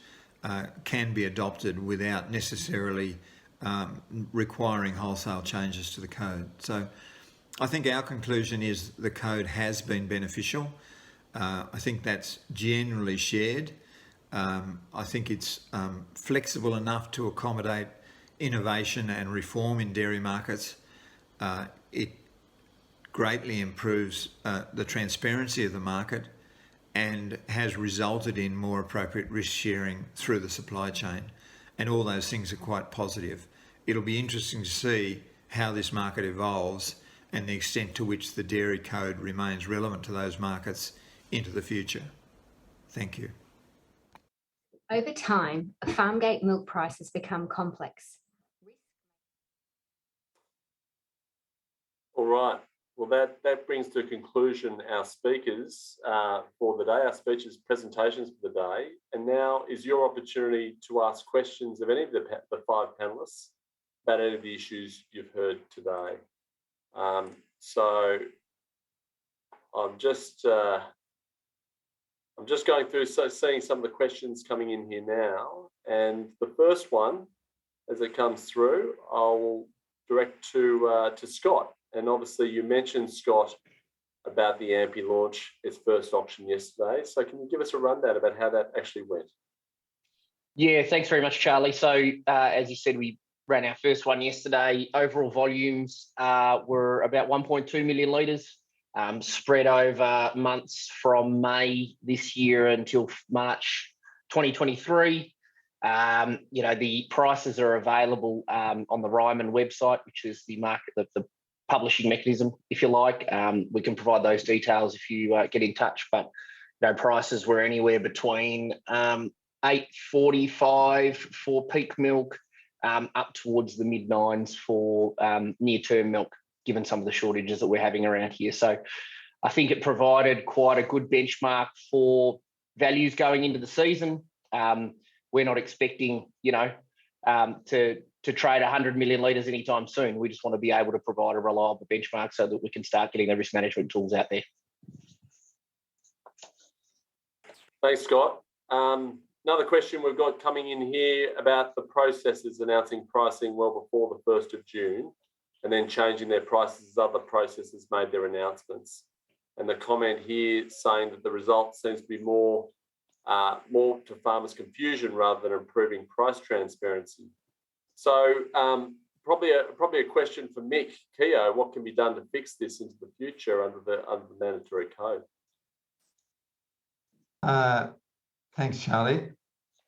can be adopted without necessarily requiring wholesale changes to the code. So I think our conclusion is the code has been beneficial. I think that's generally shared. I think it's flexible enough to accommodate innovation and reform in dairy markets. It greatly improves the transparency of the market and has resulted in more appropriate risk sharing through the supply chain. And all those things are quite positive. It'll be interesting to see how this market evolves and the extent to which the dairy code remains relevant to those markets into the future. Thank you. Over time, farm gate milk prices become complex. All right. Well, that brings to conclusion our speakers for the day, our speeches, presentations for the day. And now is your opportunity to ask questions of any of the five panellists about any of the issues you've heard today. So I'm just going through, seeing some of the questions coming in here now. And the first one, as it comes through, I'll direct to Scott. And obviously you mentioned, Scott, about the AMPI launch, its first auction yesterday. So can you give us a rundown about how that actually went? Yeah, thanks very much, Charlie. So as you said, we ran our first one yesterday. Overall volumes were about 1.2 million litres, spread over months from May this year until March 2023. The prices are available on the Ryman website, which is the market, the publishing mechanism, if you like. We can provide those details if you get in touch. But prices were anywhere between $8.45 for peak milk, up towards the mid-9s for near-term milk, given some of the shortages that we're having around here. So I think it provided quite a good benchmark for values going into the season. We're not expecting, to trade 100 million litres anytime soon. We just want to be able to provide a reliable benchmark so that we can start getting the risk management tools out there. Thanks, Scott. Another question we've got coming in here about the processors announcing pricing well before the 1st of June and then changing their prices as other processors made their announcements. And the comment here saying that the result seems to be more to farmers' confusion rather than improving price transparency. So probably a question for Mick Keogh: what can be done to fix this into the future under the mandatory code? Thanks, Charlie.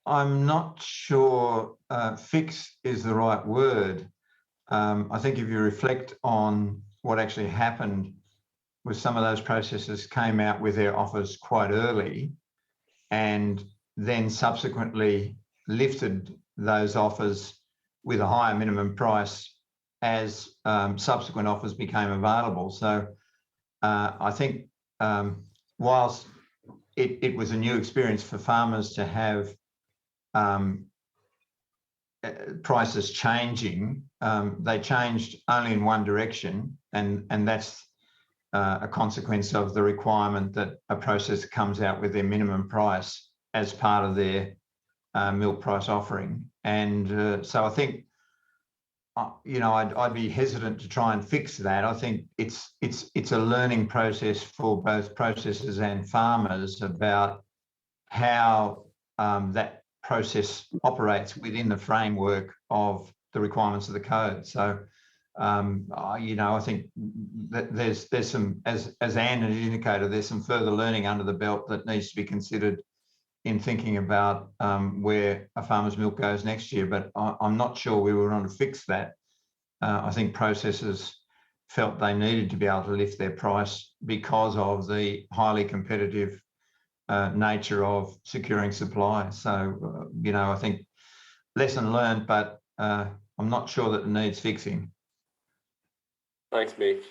I'm not sure fix is the right word. I think if you reflect on what actually happened with some of those processors came out with their offers quite early and then subsequently lifted those offers with a higher minimum price as subsequent offers became available. So I think whilst it was a new experience for farmers to have prices changing, they changed only in one direction, and that's a consequence of the requirement that a processor comes out with their minimum price as part of their milk price offering. And so I think, I'd be hesitant to try and fix that. I think it's a learning process for both processors and farmers about how that process operates within the framework of the requirements of the code. So, I think that there's some, as Anne has indicated, there's some further learning under the belt that needs to be considered in thinking about where a farmer's milk goes next year. But I'm not sure we were on to fix that. I think processors felt they needed to be able to lift their price because of the highly competitive nature of securing supply. So, I think lesson learned, but I'm not sure that it needs fixing. Thanks, Mick.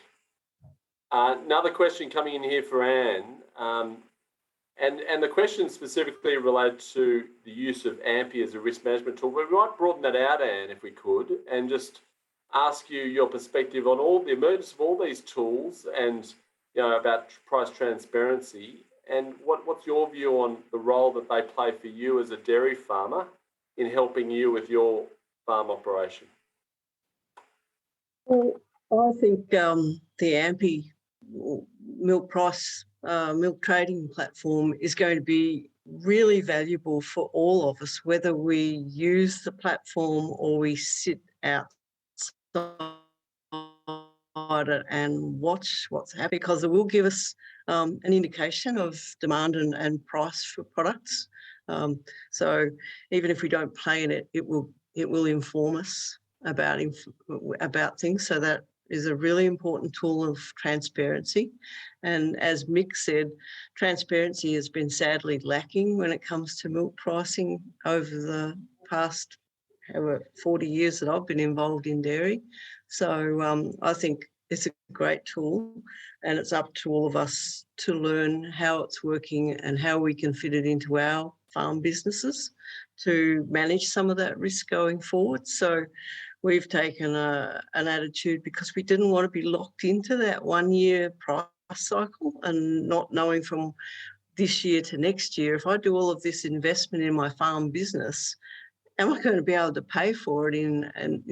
Another question coming in here for Anne, and the question specifically related to the use of AMPI as a risk management tool. We might broaden that out, Anne, if we could, and just ask you your perspective on all the emergence of all these tools and about price transparency, and what's your view on the role that they play for you as a dairy farmer in helping you with your farm operation? Well, I think the AMPI milk trading platform is going to be really valuable for all of us, whether we use the platform or we sit outside and watch what's happening, because it will give us an indication of demand and price for products. So even if we don't play in it, it will inform us about things. So that is a really important tool of transparency. And as Mick said, transparency has been sadly lacking when it comes to milk pricing over the past 40 years that I've been involved in dairy. So I think it's a great tool, and it's up to all of us to learn how it's working and how we can fit it into our farm businesses to manage some of that risk going forward. So we've taken an attitude, because we didn't want to be locked into that 1 year price cycle and not knowing from this year to next year, if I do all of this investment in my farm business, am I going to be able to pay for it in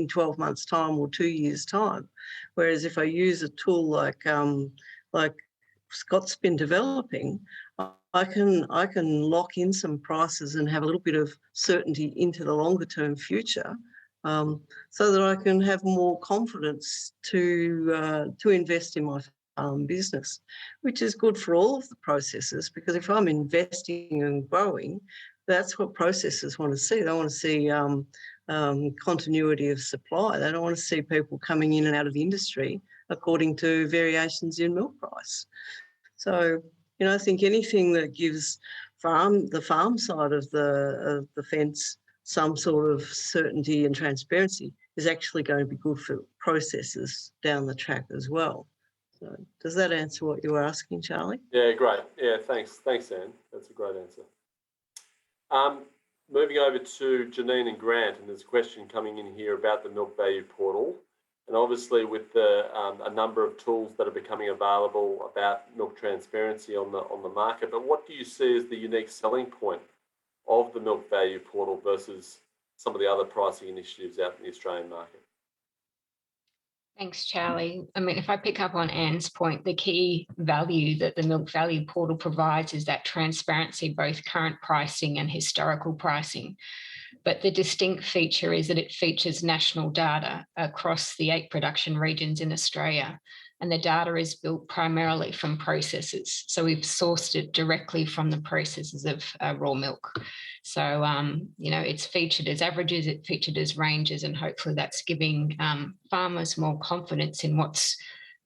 12 months' time or 2 years' time? Whereas if I use a tool like Scott's been developing, I can lock in some prices and have a little bit of certainty into the longer term future, so that I can have more confidence to invest in my farm business, which is good for all of the processors, because if I'm investing and growing, that's what processors want to see. They want to see continuity of supply. They don't want to see people coming in and out of industry according to variations in milk price. So, I think anything that gives the farm side of the fence some sort of certainty and transparency is actually going to be good for processors down the track as well. So does that answer what you were asking, Charlie? Yeah, great. Yeah, thanks, Anne. That's a great answer. Moving over to Janine and Grant, and there's a question coming in here about the Milk Value Portal. And obviously with a number of tools that are becoming available about milk transparency on the market, but what do you see as the unique selling point of the Milk Value Portal versus some of the other pricing initiatives out in the Australian market? Thanks, Charlie. I mean, if I pick up on Anne's point, the key value that the Milk Value Portal provides is that transparency, both current pricing and historical pricing. But the distinct feature is that it features national data across the 8 production regions in Australia. And the data is built primarily from processors. So we've sourced it directly from the processors of raw milk. So, it's featured as averages, it's featured as ranges, and hopefully that's giving farmers more confidence in what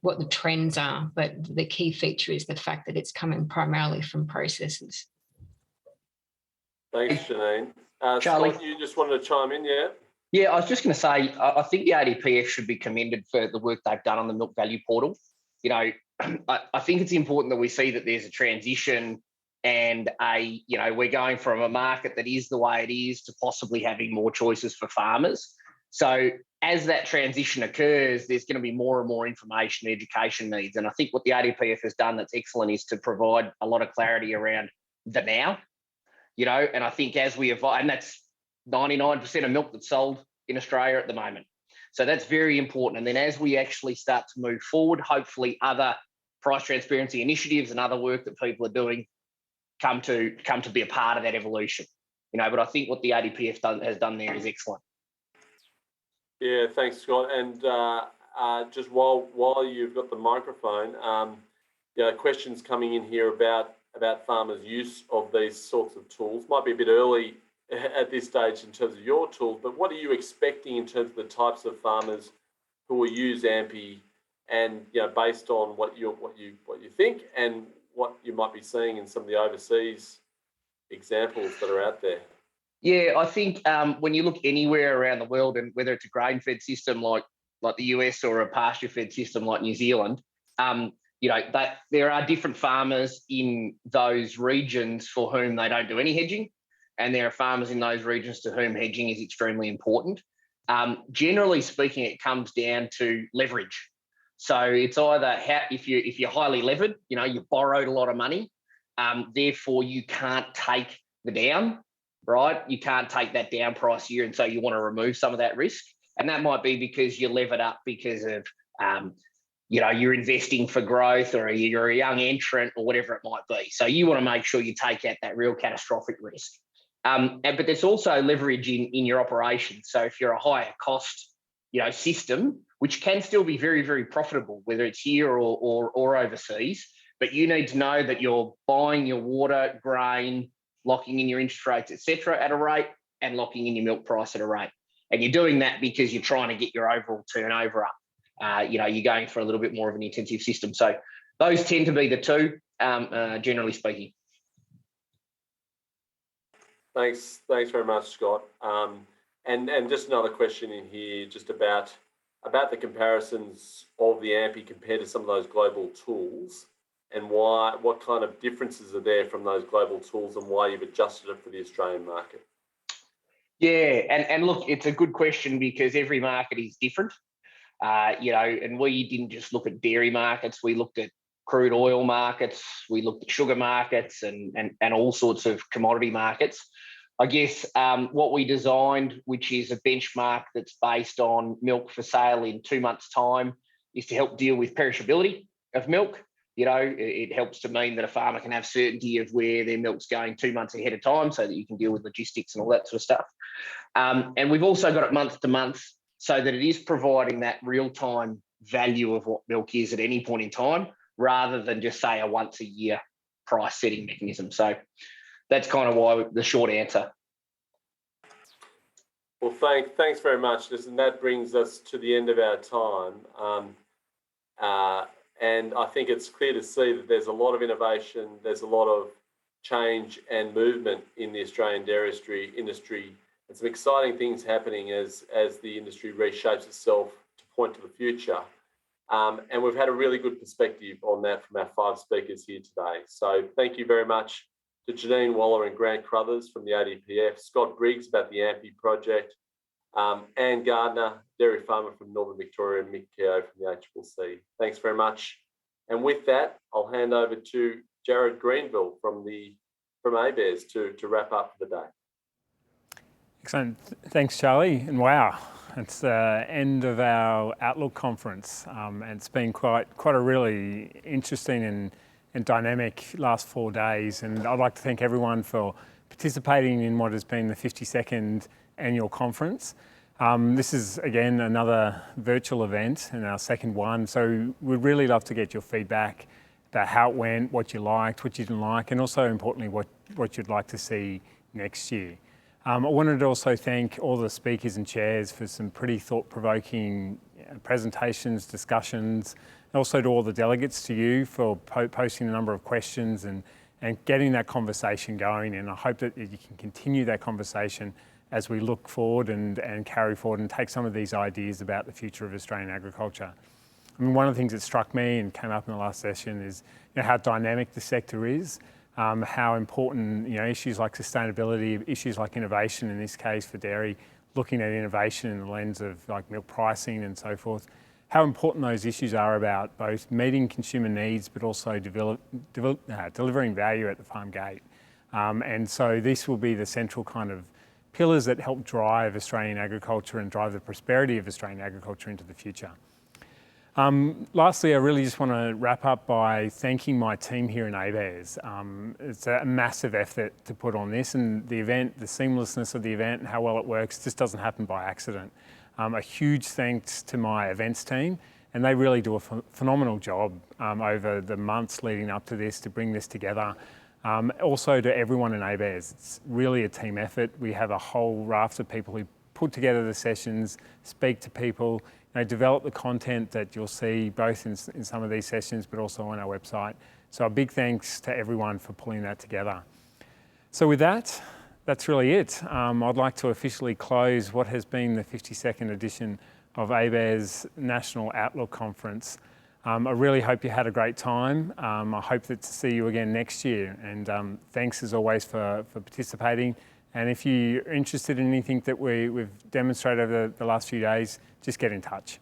the trends are. But the key feature is the fact that it's coming primarily from processors. Thanks, Janine. Charlie, Scott, you just wanted to chime in, yeah? Yeah, I was just going to say, I think the ADPF should be commended for the work they've done on the Milk Value Portal. I think it's important that we see that there's a transition and we're going from a market that is the way it is to possibly having more choices for farmers. So as that transition occurs, there's going to be more and more information and education needs. And I think what the ADPF has done that's excellent is to provide a lot of clarity around the now, and I think as we evolve, and that's 99% of milk that's sold in Australia at the moment. So that's very important. And then as we actually start to move forward, hopefully other price transparency initiatives and other work that people are doing come to be a part of that evolution. But I think what the ADPF has done there is excellent. Yeah, thanks, Scott. And just while you've got the microphone, questions coming in here about farmers' use of these sorts of tools. Might be a bit early at this stage in terms of your tools, but what are you expecting in terms of the types of farmers who will use AMPI, and based on what you think and what you might be seeing in some of the overseas examples that are out there? Yeah, I think when you look anywhere around the world, and whether it's a grain-fed system like the US or a pasture-fed system like New Zealand, that there are different farmers in those regions for whom they don't do any hedging, and there are farmers in those regions to whom hedging is extremely important. Generally speaking, it comes down to leverage. So it's either if you're highly levered, you borrowed a lot of money, therefore you can't take the down. Right? You can't take that down price year, and so you want to remove some of that risk. And that might be because you're levered up because of, you're investing for growth, or you're a young entrant, or whatever it might be. So you want to make sure you take out that real catastrophic risk. But there's also leverage in your operation. So if you're a higher cost, system, which can still be very, very profitable, whether it's here or overseas, but you need to know that you're buying your water, grain, locking in your interest rates, etc., at a rate, and locking in your milk price at a rate. And you're doing that because you're trying to get your overall turnover up. You're going for a little bit more of an intensive system. So those tend to be the two, generally speaking. Thanks very much, Scott. And just another question in here, just about the comparisons of the AMPI compared to some of those global tools, and what kind of differences are there from those global tools, and why you've adjusted it for the Australian market? Yeah, and look, it's a good question because every market is different. And we didn't just look at dairy markets, we looked at crude oil markets, we looked at sugar markets, and all sorts of commodity markets. I guess what we designed, which is a benchmark that's based on milk for sale in 2 months' time, is to help deal with perishability of milk. It helps to mean that a farmer can have certainty of where their milk's going 2 months ahead of time, so that you can deal with logistics and all that sort of stuff. And we've also got it month to month, so that it is providing that real-time value of what milk is at any point in time, rather than just, say, a once-a-year price-setting mechanism. So that's kind of why the short answer. Well, thanks very much. Listen, that brings us to the end of our time. And I think it's clear to see that there's a lot of innovation, there's a lot of change and movement in the Australian dairy industry, and some exciting things happening as the industry reshapes itself to point to the future. And we've had a really good perspective on that from our 5 speakers here today. So thank you very much to Janine Waller and Grant Crothers from the ADPF, Scott Briggs about the AMPI project, Anne Gardiner, dairy farmer from Northern Victoria, and Mick Keogh from the ACCC. Thanks very much. And with that, I'll hand over to Jared Greenville from ABARES to wrap up for the day. Excellent. Thanks, Charlie. And wow, it's the end of our Outlook conference. And it's been quite a really interesting and dynamic last 4 days. And I'd like to thank everyone for participating in what has been the 52nd annual conference. This is, again, another virtual event and our second one. So we'd really love to get your feedback about how it went, what you liked, what you didn't like, and also, importantly, what you'd like to see next year. I wanted to also thank all the speakers and chairs for some pretty thought-provoking presentations, discussions, and also to all the delegates, to you for posting a number of questions and getting that conversation going. And I hope that you can continue that conversation as we look forward and carry forward and take some of these ideas about the future of Australian agriculture. I mean, one of the things that struck me and came up in the last session is how dynamic the sector is, how important issues like sustainability, issues like innovation, in this case for dairy, looking at innovation in the lens of like milk pricing and so forth, how important those issues are about both meeting consumer needs but also delivering value at the farm gate. And so this will be the central kind of pillars that help drive Australian agriculture and drive the prosperity of Australian agriculture into the future. Lastly, I really just want to wrap up by thanking my team here in ABARES. It's a massive effort to put on this, and the event, the seamlessness of the event and how well it works just doesn't happen by accident. A huge thanks to my events team, and they really do a phenomenal job over the months leading up to this to bring this together. Also to everyone in ABARES, it's really a team effort. We have a whole raft of people who put together the sessions, speak to people, develop the content that you'll see both in some of these sessions, but also on our website. So a big thanks to everyone for pulling that together. So with that, that's really it. I'd like to officially close what has been the 52nd edition of ABARES National Outlook Conference. I really hope you had a great time. I hope to see you again next year. And thanks as always for participating. And if you're interested in anything that we've demonstrated over the last few days, just get in touch.